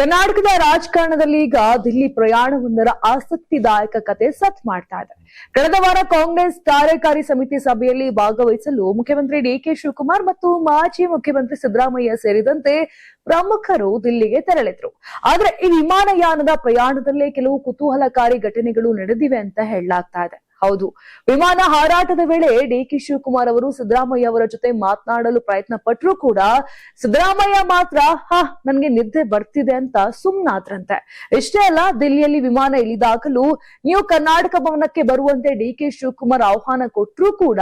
ಕರ್ನಾಟಕದ ರಾಜಕಾರಣದಲ್ಲಿ ಈಗ ದಿಲ್ಲಿ ಪ್ರಯಾಣವೊಂದರ ಆಸಕ್ತಿದಾಯಕ ಕತೆ ಸತ್ ಮಾಡ್ತಾ ಇದೆ. ಕಳೆದ ವಾರ ಕಾಂಗ್ರೆಸ್ ಕಾರ್ಯಕಾರಿ ಸಮಿತಿ ಸಭೆಯಲ್ಲಿ ಭಾಗವಹಿಸಲು ಮುಖ್ಯಮಂತ್ರಿ ಡಿಕೆ ಶಿವಕುಮಾರ್ ಮತ್ತು ಮಾಜಿ ಮುಖ್ಯಮಂತ್ರಿ ಸಿದ್ದರಾಮಯ್ಯ ಸೇರಿದಂತೆ ಪ್ರಮುಖರು ದಿಲ್ಲಿಗೆ ತೆರಳಿದ್ರು. ಆದ್ರೆ ಈ ವಿಮಾನಯಾನದ ಪ್ರಯಾಣದಲ್ಲೇ ಕೆಲವು ಕುತೂಹಲಕಾರಿ ಘಟನೆಗಳು ನಡೆದಿವೆ ಅಂತ ಹೇಳಲಾಗ್ತಾ ಇದೆ. ಹೌದು, ವಿಮಾನ ಹಾರಾಟದ ವೇಳೆ ಡಿಕೆ ಶಿವಕುಮಾರ್ ಅವರು ಸಿದ್ದರಾಮಯ್ಯ ಅವರ ಜೊತೆ ಮಾತನಾಡಲು ಪ್ರಯತ್ನ ಪಟ್ಟರು ಕೂಡ ಸಿದ್ದರಾಮಯ್ಯ ಮಾತ್ರ ನನ್ಗೆ ನಿದ್ದೆ ಬರ್ತಿದೆ ಅಂತ ಸುಮ್ನಾದ್ರಂತೆ. ಇಷ್ಟೇ ಅಲ್ಲ, ದಿಲ್ಲಿಯಲ್ಲಿ ವಿಮಾನ ಇಳಿದಾಗಲೂ ನ್ಯೂ ಕರ್ನಾಟಕ ಭವನಕ್ಕೆ ಬರುವಂತೆ ಡಿಕೆ ಶಿವಕುಮಾರ್ ಆಹ್ವಾನ ಕೊಟ್ಟರು ಕೂಡ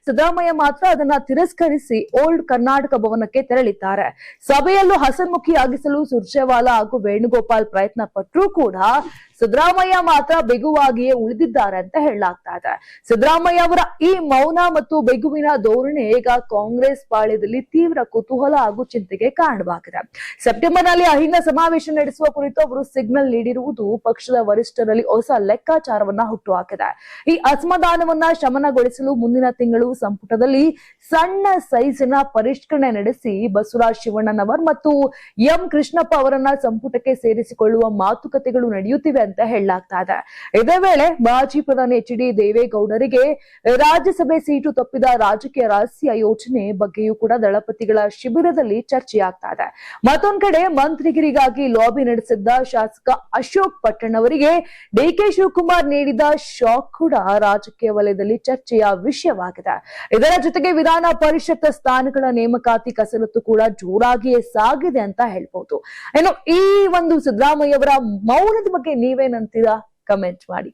ಸಿದ್ದರಾಮಯ್ಯ ಮಾತ್ರ ಅದನ್ನ ತಿರಸ್ಕರಿಸಿ ಓಲ್ಡ್ ಕರ್ನಾಟಕ ಭವನಕ್ಕೆ ತೆರಳಿದ್ದಾರೆ. ಸಭೆಯಲ್ಲೂ ಹಸನ್ಮುಖಿಯಾಗಿಸಲು ಸುರ್ಜೇವಾಲಾ ಹಾಗೂ ವೇಣುಗೋಪಾಲ್ ಪ್ರಯತ್ನ ಪಟ್ಟರು ಕೂಡ ಸಿದ್ದರಾಮಯ್ಯ ಮಾತ್ರ ಬೆಗುವಾಗಿಯೇ ಉಳಿದಿದ್ದಾರೆ ಅಂತ ಹೇಳಲಾಗ್ತಾ ಇದೆ. ಸಿದ್ದರಾಮಯ್ಯ ಅವರ ಈ ಮೌನ ಮತ್ತು ಬೆಗುವಿನ ಧೋರಣೆ ಈಗ ಕಾಂಗ್ರೆಸ್ ಪಾಳ್ಯದಲ್ಲಿ ತೀವ್ರ ಕುತೂಹಲ ಹಾಗೂ ಚಿಂತೆಗೆ ಕಾರಣವಾಗಿದೆ. ಸೆಪ್ಟೆಂಬರ್ ನಲ್ಲಿ ಅಹಿಂದ ಸಮಾವೇಶ ನಡೆಸುವ ಕುರಿತು ಅವರು ಸಿಗ್ನಲ್ ನೀಡಿರುವುದು ಪಕ್ಷದ ವರಿಷ್ಠರಲ್ಲಿ ಹೊಸ ಲೆಕ್ಕಾಚಾರವನ್ನ ಹುಟ್ಟುಹಾಕಿದೆ. ಈ ಅಸಮಾಧಾನವನ್ನ ಶಮನಗೊಳಿಸಲು ಮುಂದಿನ ತಿಂಗಳು ಸಂಪುಟದಲ್ಲಿ ಸಣ್ಣ ಸೈಜಿನ ಪರಿಷ್ಕರಣೆ ನಡೆಸಿ ಬಸವರಾಜ ಶಿವಣ್ಣನವರ್ ಮತ್ತು ಎಂ ಕೃಷ್ಣಪ್ಪ ಅವರನ್ನ ಸಂಪುಟಕ್ಕೆ ಸೇರಿಸಿಕೊಳ್ಳುವ ಮಾತುಕತೆಗಳು ನಡೆಯುತ್ತಿವೆ ಅಂತ ಹೇಳಲಾಗ್ತಾ ಇದೆ. ಇದೇ ವೇಳೆ ಮಾಜಿ ಪ್ರಧಾನಿ ಎಚ್ ಡಿ ದೇವೇಗೌಡರಿಗೆ ರಾಜ್ಯಸಭೆ ಸೀಟು ತಪ್ಪಿದ ರಾಜಕೀಯ ರಹಸ್ಯ ಯೋಜನೆ ಬಗ್ಗೆಯೂ ಕೂಡ ದಳಪತಿಗಳ ಶಿಬಿರದಲ್ಲಿ ಚರ್ಚೆಯಾಗ್ತಾ ಇದೆ. ಮತ್ತೊಂದ್ ಕಡೆ ಮಂತ್ರಿಗಿರಿಗಾಗಿ ಲಾಬಿ ನಡೆಸಿದ್ದ ಶಾಸಕ ಅಶೋಕ್ ಪಟ್ಟಣ್ ಅವರಿಗೆ ಡಿಕೆ ಶಿವಕುಮಾರ್ ನೀಡಿದ ಶಾಕ್ ಕೂಡ ರಾಜಕೀಯ ವಲಯದಲ್ಲಿ ಚರ್ಚೆಯ ವಿಷಯವಾಗಿದೆ. ಇದರ ಜೊತೆಗೆ ವಿಧಾನ ಪರಿಷತ್ ಸ್ಥಾನಗಳ ನೇಮಕಾತಿ ಕಸರತ್ತು ಕೂಡ ಜೋರಾಗಿಯೇ ಸಾಗಿದೆ ಅಂತ ಹೇಳ್ಬಹುದು. ಇನ್ನು ಈ ಒಂದು ಸಿದ್ದರಾಮಯ್ಯ ಅವರ ಮೌನದ ಬಗ್ಗೆ ನೀವೇನಂತೀರಾ? ಕಮೆಂಟ್ ಮಾಡಿ.